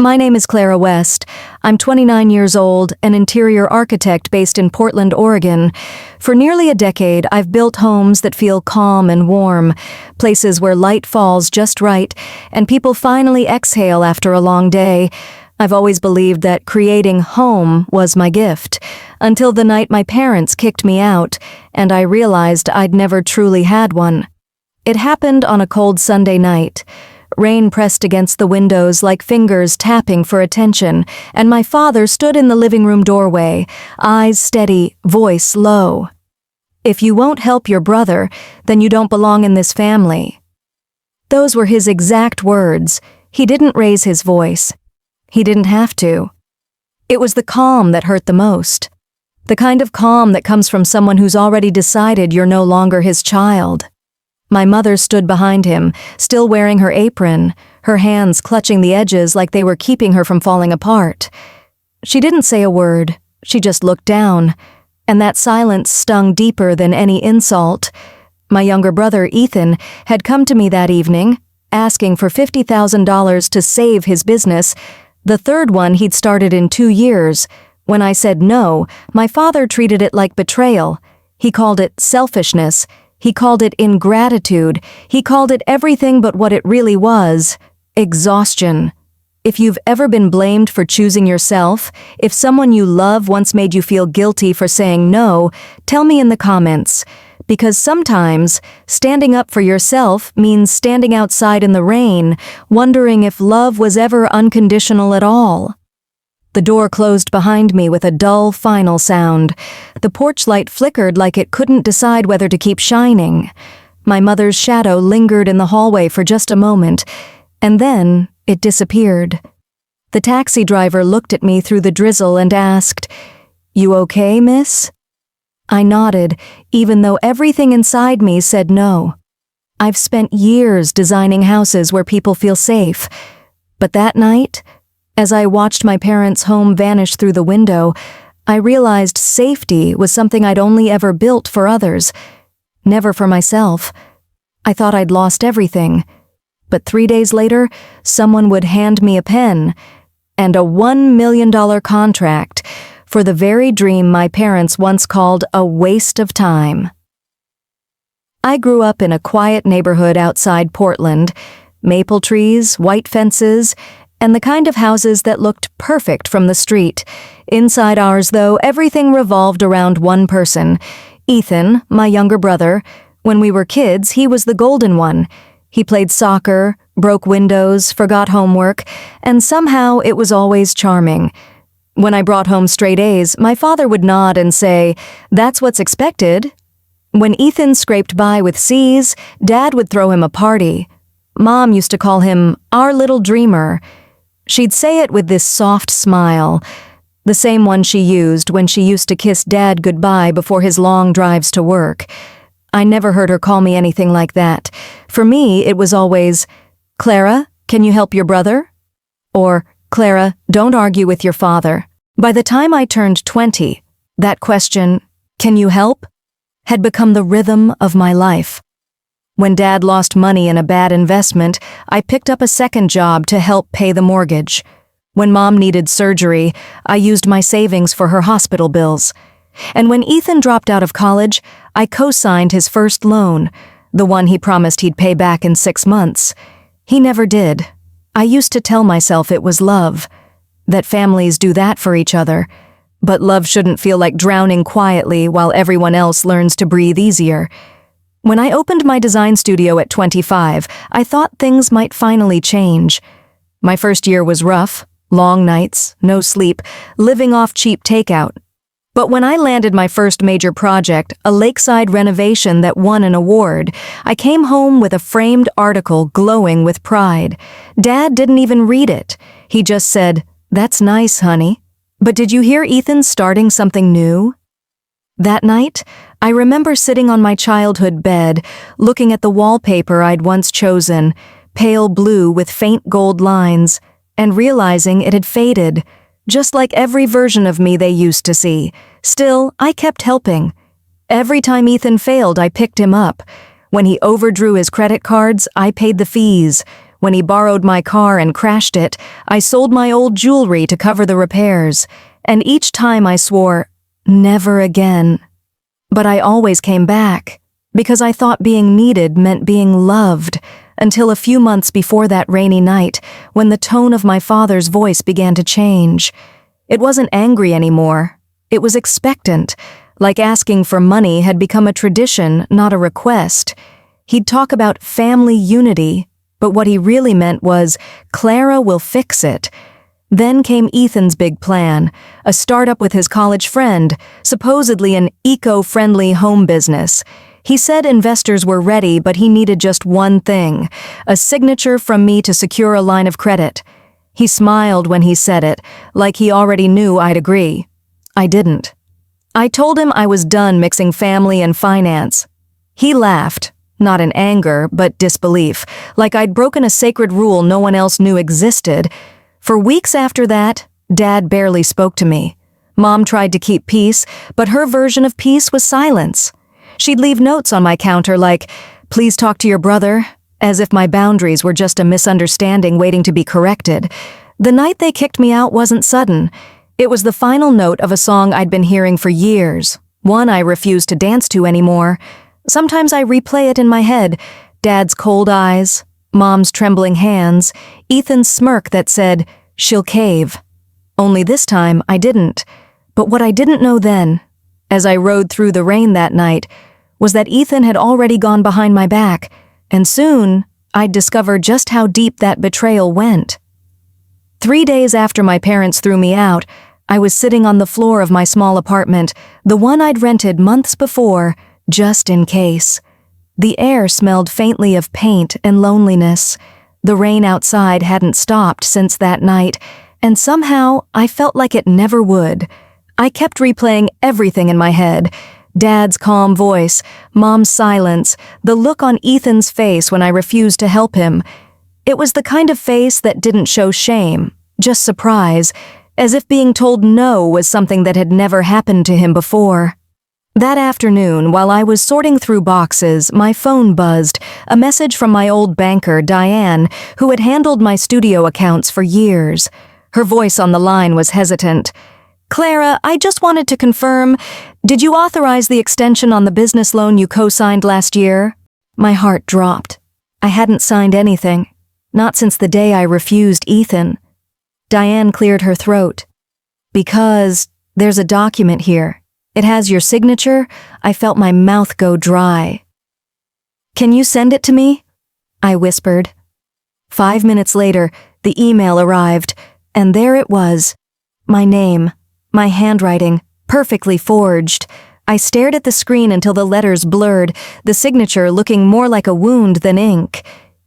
My name is Clara West. I'm 29 years old, an interior architect based in Portland, Oregon. For nearly a decade, I've built homes that feel calm and warm, places where light falls just right, and people finally exhale after a long day. I've always believed that creating home was my gift, until the night my parents kicked me out, and I realized I'd never truly had one. It happened on a cold Sunday night. Rain pressed against the windows like fingers tapping for attention, and my father stood in the living room doorway, eyes steady, voice low. "If you won't help your brother, then you don't belong in this family." Those were his exact words. He didn't raise his voice. He didn't have to. It was the calm that hurt the most. The kind of calm that comes from someone who's already decided you're no longer his child. My mother stood behind him, still wearing her apron, her hands clutching the edges like they were keeping her from falling apart. She didn't say a word, she just looked down, and that silence stung deeper than any insult. My younger brother, Ethan, had come to me that evening, asking for $50,000 to save his business, the third one he'd started in 2 years. When I said no, my father treated it like betrayal. He called it selfishness. He called it ingratitude. He called it everything but what it really was: exhaustion. If you've ever been blamed for choosing yourself, if someone you love once made you feel guilty for saying no, tell me in the comments. Because sometimes, standing up for yourself means standing outside in the rain, wondering if love was ever unconditional at all. The door closed behind me with a dull, final sound. The porch light flickered like it couldn't decide whether to keep shining. My mother's shadow lingered in the hallway for just a moment, and then it disappeared. The taxi driver looked at me through the drizzle and asked, "You okay, miss?" I nodded, even though everything inside me said no. I've spent years designing houses where people feel safe. But that night, as I watched my parents' home vanish through the window, I realized safety was something I'd only ever built for others, never for myself. I thought I'd lost everything. But 3 days later, someone would hand me a pen and a $1 million contract for the very dream my parents once called a waste of time. I grew up in a quiet neighborhood outside Portland, maple trees, white fences, and the kind of houses that looked perfect from the street. Inside ours, though, everything revolved around one person, Ethan, my younger brother. When we were kids, he was the golden one. He played soccer, broke windows, forgot homework, and somehow it was always charming. When I brought home straight A's, my father would nod and say, "That's what's expected." When Ethan scraped by with C's, Dad would throw him a party. Mom used to call him our little dreamer. She'd say it with this soft smile, the same one she used when she used to kiss Dad goodbye before his long drives to work. I never heard her call me anything like that. For me, it was always, "Clara, can you help your brother?" Or, "Clara, don't argue with your father." By the time I turned 20, that question, "Can you help?" had become the rhythm of my life. When Dad lost money in a bad investment, I picked up a second job to help pay the mortgage. When Mom needed surgery, I used my savings for her hospital bills. And when Ethan dropped out of college, I co-signed his first loan, the one he promised he'd pay back in 6 months. He never did. I used to tell myself it was love, that families do that for each other. But love shouldn't feel like drowning quietly while everyone else learns to breathe easier. When I opened my design studio at 25, I thought things might finally change. My first year was rough, long nights, no sleep, living off cheap takeout. But when I landed my first major project, a lakeside renovation that won an award, I came home with a framed article glowing with pride. Dad didn't even read it. He just said, "That's nice, honey. But did you hear Ethan starting something new?" That night, I remember sitting on my childhood bed, looking at the wallpaper I'd once chosen, pale blue with faint gold lines, and realizing it had faded, just like every version of me they used to see. Still, I kept helping. Every time Ethan failed, I picked him up. When he overdrew his credit cards, I paid the fees. When he borrowed my car and crashed it, I sold my old jewelry to cover the repairs. And each time I swore, never again. But I always came back, because I thought being needed meant being loved, until a few months before that rainy night, when the tone of my father's voice began to change. It wasn't angry anymore. It was expectant, like asking for money had become a tradition, not a request. He'd talk about family unity, but what he really meant was, Clara will fix it. Then came Ethan's big plan, a startup with his college friend, supposedly an eco-friendly home business. He said investors were ready, but he needed just one thing, a signature from me to secure a line of credit. He smiled when he said it, like he already knew I'd agree. I didn't. I told him I was done mixing family and finance. He laughed, not in anger, but disbelief, like I'd broken a sacred rule no one else knew existed. For weeks after that, Dad barely spoke to me. Mom tried to keep peace, but her version of peace was silence. She'd leave notes on my counter like, "Please talk to your brother," as if my boundaries were just a misunderstanding waiting to be corrected. The night they kicked me out wasn't sudden. It was the final note of a song I'd been hearing for years, one I refused to dance to anymore. Sometimes I replay it in my head, Dad's cold eyes, Mom's trembling hands, Ethan's smirk that said, "She'll cave." Only this time, I didn't. But what I didn't know then, as I rode through the rain that night, was that Ethan had already gone behind my back, and soon I'd discover just how deep that betrayal went. 3 days after my parents threw me out, I was sitting on the floor of my small apartment, the one I'd rented months before, just in case. The air smelled faintly of paint and loneliness. The rain outside hadn't stopped since that night, and somehow I felt like it never would. I kept replaying everything in my head. Dad's calm voice, Mom's silence, the look on Ethan's face when I refused to help him. It was the kind of face that didn't show shame, just surprise, as if being told no was something that had never happened to him before. That afternoon, while I was sorting through boxes, my phone buzzed, a message from my old banker, Diane, who had handled my studio accounts for years. Her voice on the line was hesitant. "Clara, I just wanted to confirm, did you authorize the extension on the business loan you co-signed last year?" My heart dropped. I hadn't signed anything, not since the day I refused Ethan. Diane cleared her throat. "Because there's a document here. It has your signature." I felt my mouth go dry. "Can you send it to me?" I whispered. 5 minutes later, the email arrived, and there it was. My name. My handwriting, perfectly forged. I stared at the screen until the letters blurred, the signature looking more like a wound than ink.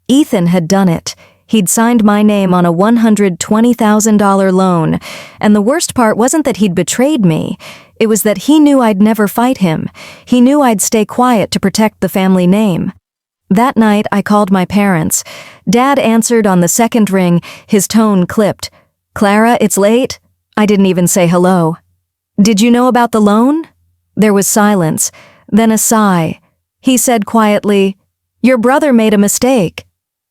Ethan had done it. He'd signed my name on a $120,000 loan, and the worst part wasn't that he'd betrayed me. It was that he knew I'd never fight him. He knew I'd stay quiet to protect the family name. That night, I called my parents. Dad answered on the second ring, his tone clipped. "Clara, it's late?" I didn't even say hello. "Did you know about the loan?" There was silence, then a sigh. He said quietly, "Your brother made a mistake.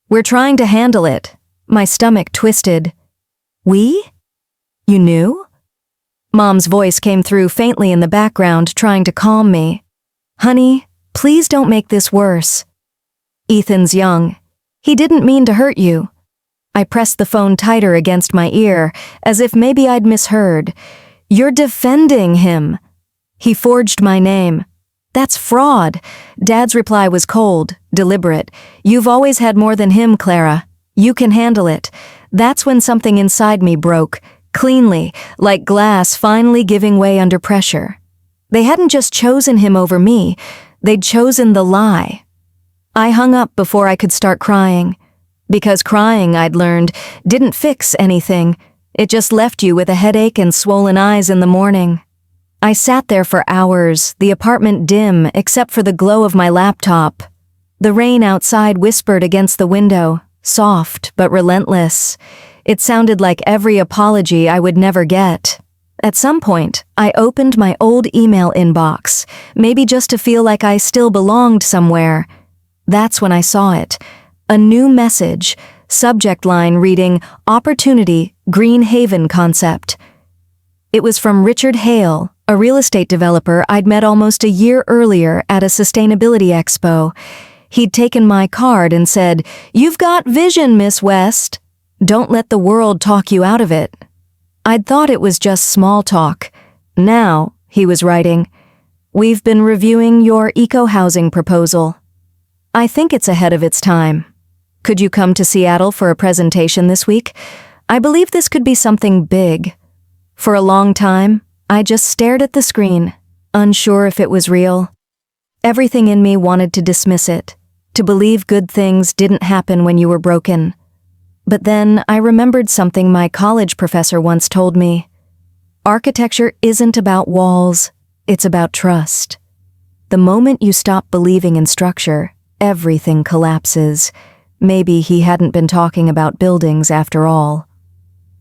We're trying to handle it." My stomach twisted. "We? You knew?" Mom's voice came through faintly in the background, trying to calm me. "Honey, please don't make this worse. Ethan's young. He didn't mean to hurt you." I pressed the phone tighter against my ear, as if maybe I'd misheard. "You're defending him." "He forged my name." "That's fraud." Dad's reply was cold, deliberate. "You've always had more than him, Clara. You can handle it." That's when something inside me broke, cleanly, like glass finally giving way under pressure. They hadn't just chosen him over me, they'd chosen the lie. I hung up before I could start crying. Because crying, I'd learned, didn't fix anything. It just left you with a headache and swollen eyes in the morning. I sat there for hours, the apartment dim except for the glow of my laptop. The rain outside whispered against the window, soft but relentless. It sounded like every apology I would never get. At some point, I opened my old email inbox, maybe just to feel like I still belonged somewhere. That's when I saw it. A new message, subject line reading, Opportunity, Green Haven Concept. It was from Richard Hale, a real estate developer I'd met almost a year earlier at a sustainability expo. He'd taken my card and said, "You've got vision, Miss West. Don't let the world talk you out of it." I'd thought it was just small talk. Now, he was writing, "We've been reviewing your eco-housing proposal. I think it's ahead of its time. Could you come to Seattle for a presentation this week? I believe this could be something big." For a long time, I just stared at the screen, unsure if it was real. Everything in me wanted to dismiss it, to believe good things didn't happen when you were broken. But then I remembered something my college professor once told me. Architecture isn't about walls, it's about trust. The moment you stop believing in structure, everything collapses. Maybe he hadn't been talking about buildings after all.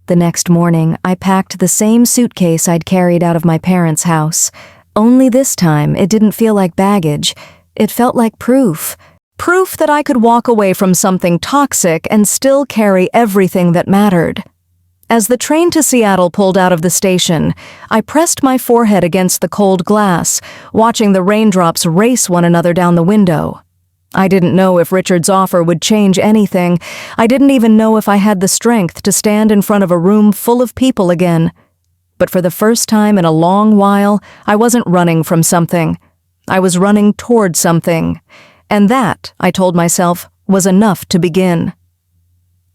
The next morning, I packed the same suitcase I'd carried out of my parents' house. Only this time, it didn't feel like baggage. It felt like proof. Proof that I could walk away from something toxic and still carry everything that mattered. As the train to Seattle pulled out of the station, I pressed my forehead against the cold glass, watching the raindrops race one another down the window. I didn't know if Richard's offer would change anything. I didn't even know if I had the strength to stand in front of a room full of people again. But for the first time in a long while, I wasn't running from something. I was running toward something. And that, I told myself, was enough to begin.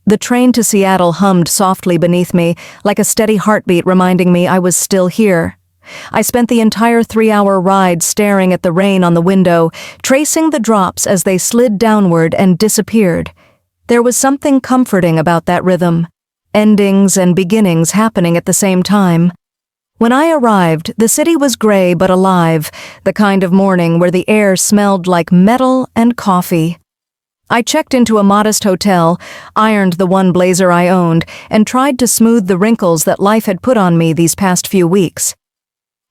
The train to Seattle hummed softly beneath me, like a steady heartbeat reminding me I was still here. I spent the entire 3-hour ride staring at the rain on the window, tracing the drops as they slid downward and disappeared. There was something comforting about that rhythm, endings and beginnings happening at the same time. When I arrived, the city was gray but alive, the kind of morning where the air smelled like metal and coffee. I checked into a modest hotel, ironed the one blazer I owned, and tried to smooth the wrinkles that life had put on me these past few weeks.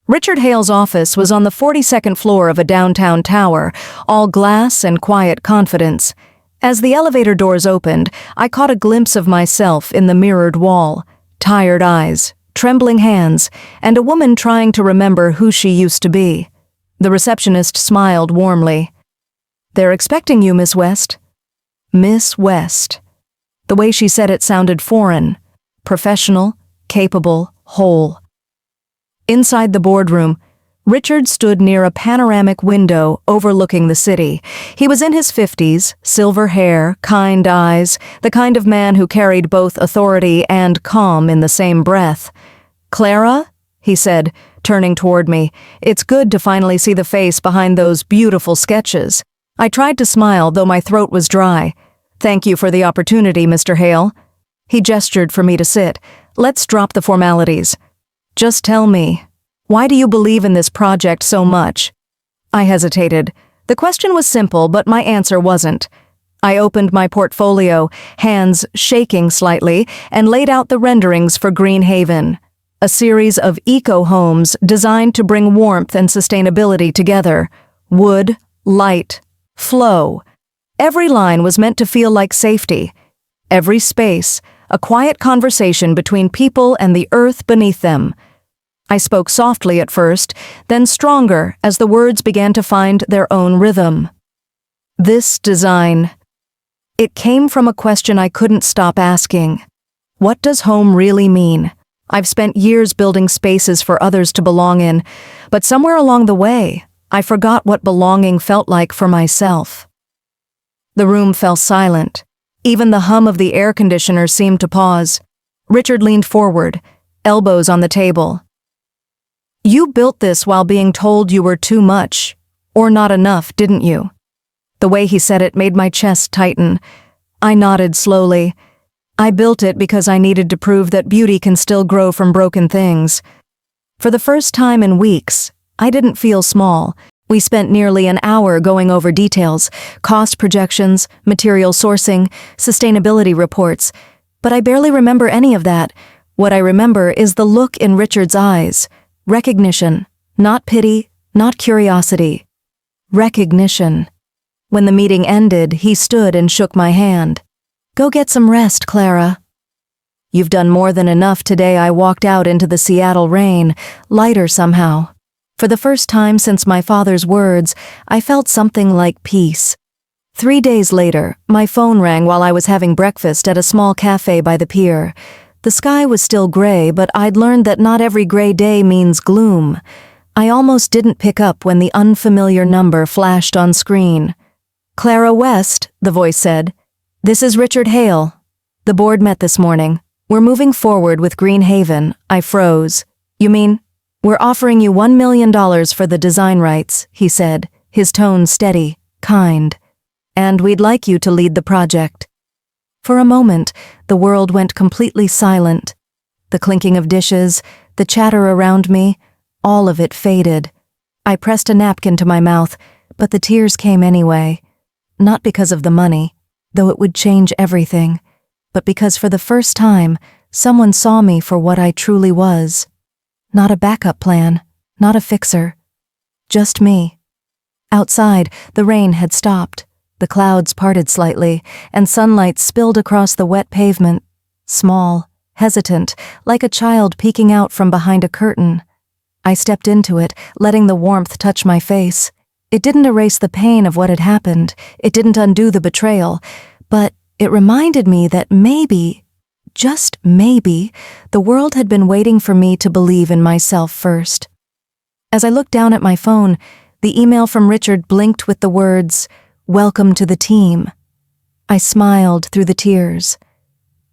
Richard Hale's office was on the 42nd floor of a downtown tower, all glass and quiet confidence. As the elevator doors opened, I caught a glimpse of myself in the mirrored wall, tired eyes, trembling hands, and a woman trying to remember who she used to be. The receptionist smiled warmly. "They're expecting you, Miss West." Miss West. The way she said it sounded foreign, professional, capable, whole. Inside the boardroom, Richard stood near a panoramic window overlooking the city. He was in his 50s, silver hair, kind eyes, the kind of man who carried both authority and calm in the same breath. "Clara?" he said, turning toward me. "It's good to finally see the face behind those beautiful sketches." I tried to smile, though my throat was dry. "Thank you for the opportunity, Mr. Hale." He gestured for me to sit. "Let's drop the formalities. Just tell me, why do you believe in this project so much?" I hesitated. The question was simple, but my answer wasn't. I opened my portfolio, hands shaking slightly, and laid out the renderings for Green Haven, a series of eco-homes designed to bring warmth and sustainability together. Wood, light, flow. Every line was meant to feel like safety. Every space, a quiet conversation between people and the earth beneath them. I spoke softly at first, then stronger as the words began to find their own rhythm. This design. It came from a question I couldn't stop asking. What does home really mean? I've spent years building spaces for others to belong in, but somewhere along the way, I forgot what belonging felt like for myself. The room fell silent. Even the hum of the air conditioner seemed to pause. Richard leaned forward, elbows on the table. "You built this while being told you were too much, or not enough, didn't you?" The way he said it made my chest tighten. I nodded slowly. I built it because I needed to prove that beauty can still grow from broken things. For the first time in weeks, I didn't feel small. We spent nearly an hour going over details, cost projections, material sourcing, sustainability reports, but I barely remember any of that. What I remember is the look in Richard's eyes. Recognition, not pity, not curiosity. Recognition. When the meeting ended, he stood and shook my hand. Go get some rest, Clara. You've done more than enough today. I walked out into the Seattle rain, lighter somehow. For the first time since my father's words, I felt something like peace. 3 days later, my phone rang while I was having breakfast at a small cafe by the pier. The sky was still gray, but I'd learned that not every gray day means gloom. I almost didn't pick up when the unfamiliar number flashed on screen. Clara West, the voice said. This is Richard Hale. The board met this morning. We're moving forward with Green Haven. I froze. You mean? We're offering you $1 million for the design rights, he said, his tone steady, kind. And we'd like you to lead the project. For a moment, the world went completely silent. The clinking of dishes, the chatter around me, all of it faded. I pressed a napkin to my mouth, but the tears came anyway. Not because of the money, though it would change everything, but because for the first time, someone saw me for what I truly was. Not a backup plan, not a fixer. Just me. Outside, the rain had stopped. The clouds parted slightly, and sunlight spilled across the wet pavement, small, hesitant, like a child peeking out from behind a curtain. I stepped into it, letting the warmth touch my face. It didn't erase the pain of what had happened. It didn't undo the betrayal, but it reminded me that maybe, just maybe, the world had been waiting for me to believe in myself first. As I looked down at my phone, the email from Richard blinked with the words, "Welcome to the team." I smiled through the tears.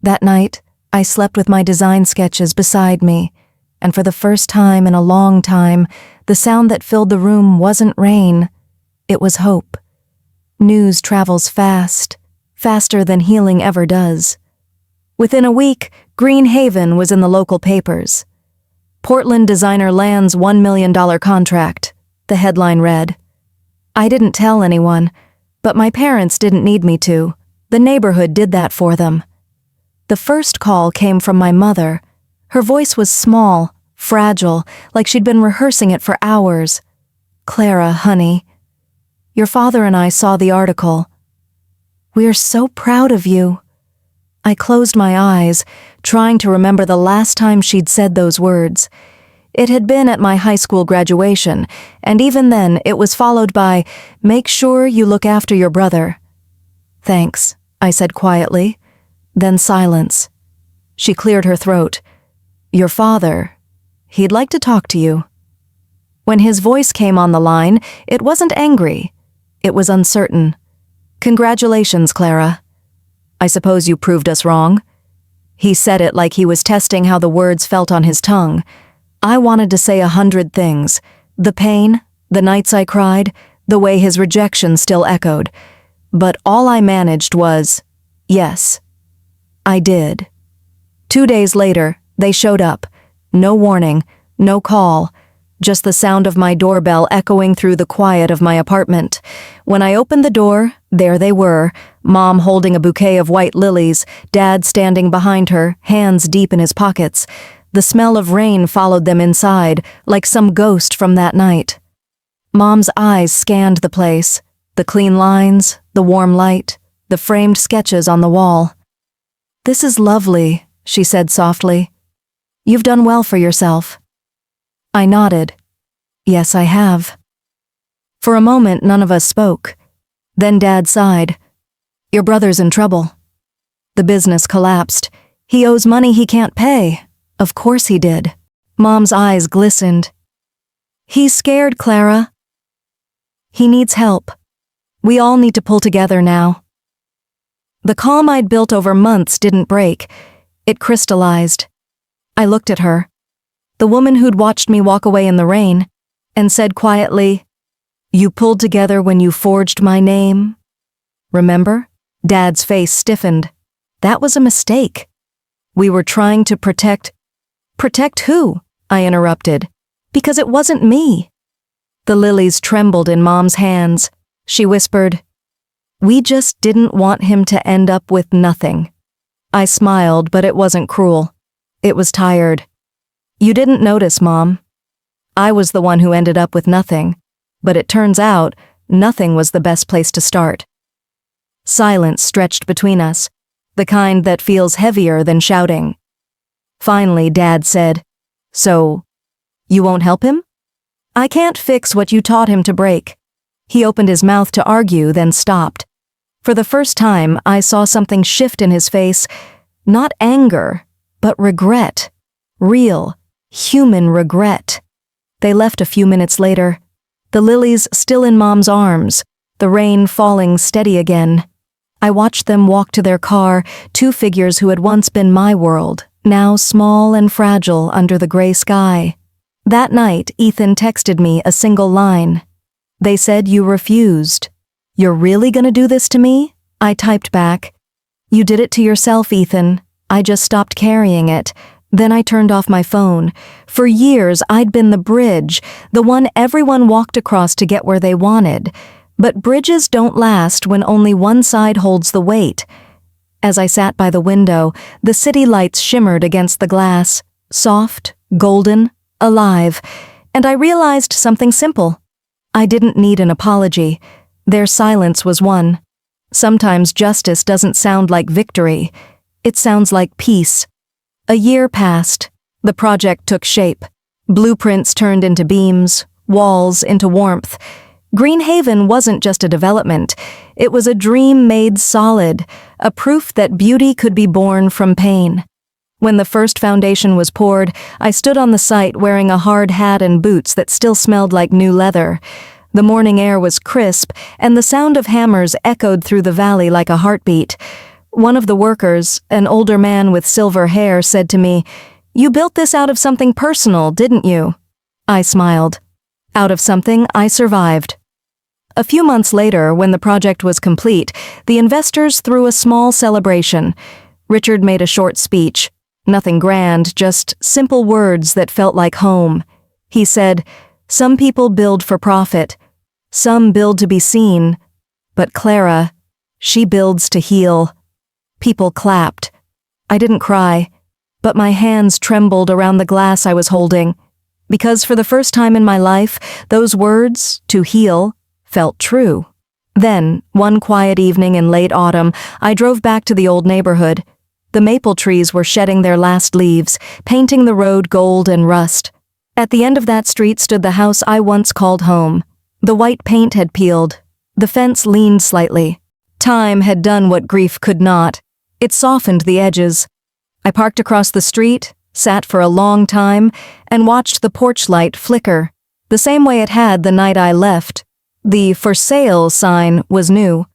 That night, I slept with my design sketches beside me, and for the first time in a long time, the sound that filled the room wasn't rain. It was hope. News travels fast, faster than healing ever does. Within a week, Green Haven was in the local papers. Portland designer lands $1 million contract, the headline read. I didn't tell anyone, but my parents didn't need me to. The neighborhood did that for them. The first call came from my mother. Her voice was small, fragile, like she'd been rehearsing it for hours. Clara, honey, your father and I saw the article. We're so proud of you. I closed my eyes, trying to remember the last time she'd said those words. It had been at my high school graduation, and even then it was followed by, "Make sure you look after your brother." Thanks, I said quietly. Then silence. She cleared her throat. Your father, he'd like to talk to you. When his voice came on the line, it wasn't angry. It was uncertain. Congratulations, Clara. I suppose you proved us wrong. He said it like he was testing how the words felt on his tongue. I wanted to say 100 things. The pain, the nights I cried, the way his rejection still echoed. But all I managed was, yes. I did. 2 days later, they showed up. No warning, no call, just the sound of my doorbell echoing through the quiet of my apartment. When I opened the door, there they were, Mom holding a bouquet of white lilies, Dad standing behind her, hands deep in his pockets. The smell of rain followed them inside, like some ghost from that night. Mom's eyes scanned the place, the clean lines, the warm light, the framed sketches on the wall. This is lovely, she said softly. You've done well for yourself. I nodded. Yes, I have. For a moment, none of us spoke. Then Dad sighed. Your brother's in trouble. The business collapsed. He owes money he can't pay. Of course he did. Mom's eyes glistened. He's scared, Clara. He needs help. We all need to pull together now. The calm I'd built over months didn't break. It crystallized. I looked at her, the woman who'd watched me walk away in the rain, and said quietly, You pulled together when you forged my name? Remember? Dad's face stiffened. That was a mistake. We were trying to protect... Protect who? I interrupted. Because it wasn't me. The lilies trembled in Mom's hands. She whispered, We just didn't want him to end up with nothing. I smiled, but it wasn't cruel. It was tired. You didn't notice, Mom. I was the one who ended up with nothing, but it turns out nothing was the best place to start. Silence stretched between us. the kind that feels heavier than shouting. Finally, Dad said, "So, you won't help him?" "I can't fix what you taught him to break." He opened his mouth to argue, then stopped. For the first time, I saw something shift in his face, not anger, but regret. Real, human regret. They left a few minutes later, the lilies still in Mom's arms, the rain falling steady again. I watched them walk to their car, two figures who had once been my world, now small and fragile under the gray sky. That night, Ethan texted me a single line. "They said you refused. You're really gonna do this to me?" I typed back, "You did it to yourself, Ethan. I just stopped carrying it." Then I turned off my phone. For years, I'd been the bridge, the one everyone walked across to get where they wanted. But bridges don't last when only one side holds the weight. As I sat by the window, the city lights shimmered against the glass, soft, golden, alive, and I realized something simple. I didn't need an apology. Their silence was one. Sometimes justice doesn't sound like victory. It sounds like peace. A year passed. The project took shape. Blueprints turned into beams, walls into warmth. Green Haven wasn't just a development. It was a dream made solid, a proof that beauty could be born from pain. When the first foundation was poured, I stood on the site wearing a hard hat and boots that still smelled like new leather. The morning air was crisp, and the sound of hammers echoed through the valley like a heartbeat. One of the workers, an older man with silver hair, said to me, "You built this out of something personal, didn't you?" I smiled. Out of something I survived. A few months later, when the project was complete, the investors threw a small celebration. Richard made a short speech. Nothing grand, just simple words that felt like home. He said, "Some people build for profit. Some build to be seen. But Clara, she builds to heal." People clapped. I didn't cry, but my hands trembled around the glass I was holding. Because for the first time in my life, those words, to heal, felt true. Then, one quiet evening in late autumn, I drove back to the old neighborhood. The maple trees were shedding their last leaves, painting the road gold and rust. At the end of that street stood the house I once called home. The white paint had peeled. The fence leaned slightly. Time had done what grief could not. It softened the edges. I parked across the street, sat for a long time, and watched the porch light flicker, the same way it had the night I left. The "for sale" sign was new.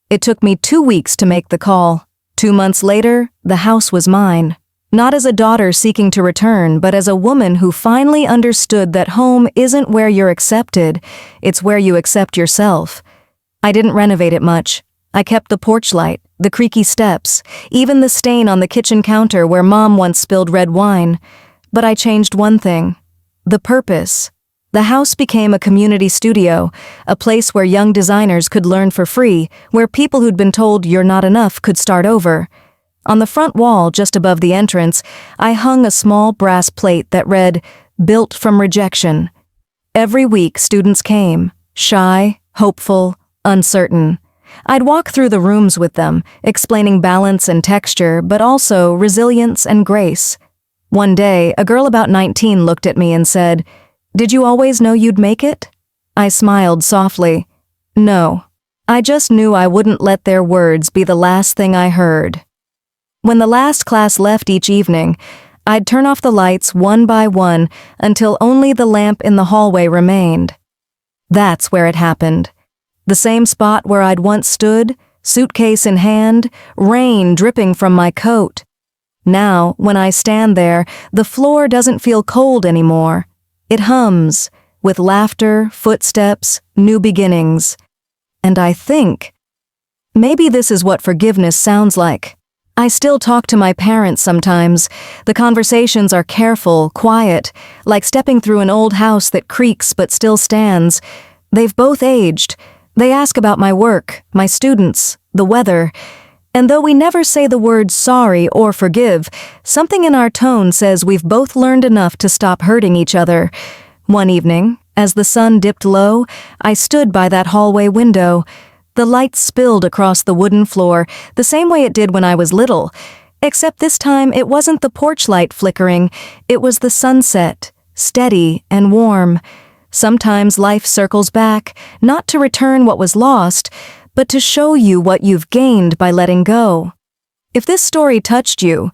It took me 2 weeks to make the call. 2 months later, the house was mine. Not as a daughter seeking to return, but as a woman who finally understood that home isn't where you're accepted, it's where you accept yourself. I didn't renovate it much. I kept the porch light, the creaky steps, even the stain on the kitchen counter where Mom once spilled red wine. But I changed one thing: the purpose. The house became a community studio, a place where young designers could learn for free, where people who'd been told you're not enough could start over. On the front wall, just above the entrance, I hung a small brass plate that read, "Built from Rejection." Every week, students came, shy, hopeful, uncertain. I'd walk through the rooms with them, explaining balance and texture, but also resilience and grace. One day, a girl about 19 looked at me and said, "Did you always know you'd make it?" I smiled softly. No, I just knew I wouldn't let their words be the last thing I heard. When the last class left each evening, I'd turn off the lights one by one until only the lamp in the hallway remained. That's where it happened. The same spot where I'd once stood, suitcase in hand, rain dripping from my coat. Now, when I stand there, the floor doesn't feel cold anymore. It hums, with laughter, footsteps, new beginnings. And I think, maybe this is what forgiveness sounds like. I still talk to my parents sometimes. The conversations are careful, quiet, like stepping through an old house that creaks but still stands. They've both aged. They ask about my work, my students, the weather. And though we never say the words sorry or forgive, something in our tone says we've both learned enough to stop hurting each other. One evening, as the sun dipped low, I stood by that hallway window. The light spilled across the wooden floor, the same way it did when I was little. Except this time it wasn't the porch light flickering, it was the sunset, steady and warm. Sometimes life circles back, not to return what was lost, but to show you what you've gained by letting go. If this story touched you,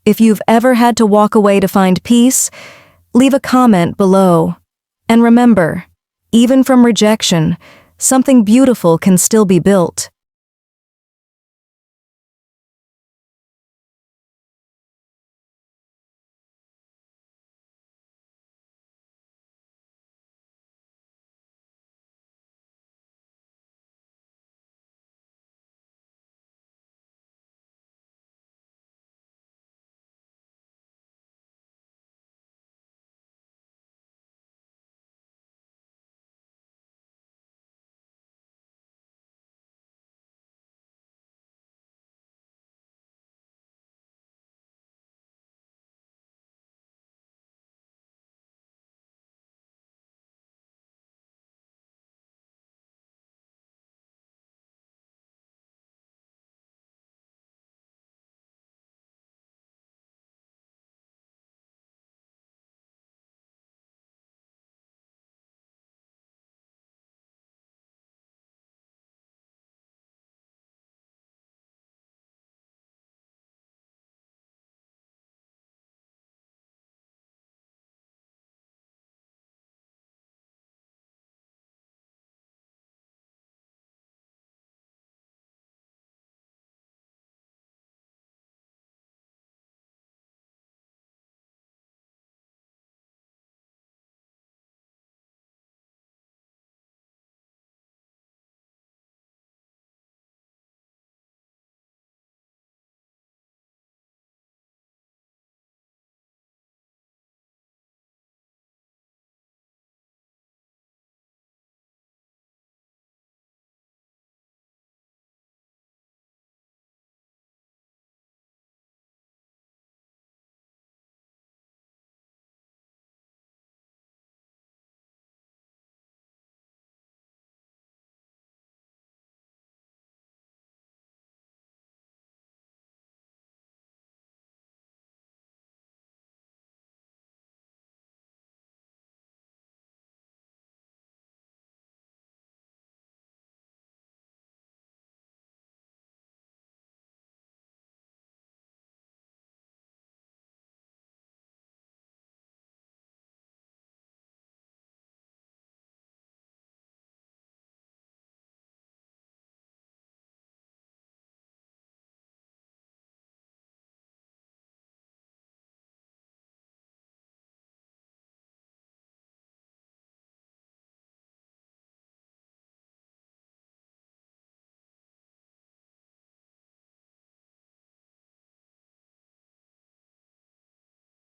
if you've ever had to walk away to find peace, leave a comment below. And remember, even from rejection, something beautiful can still be built.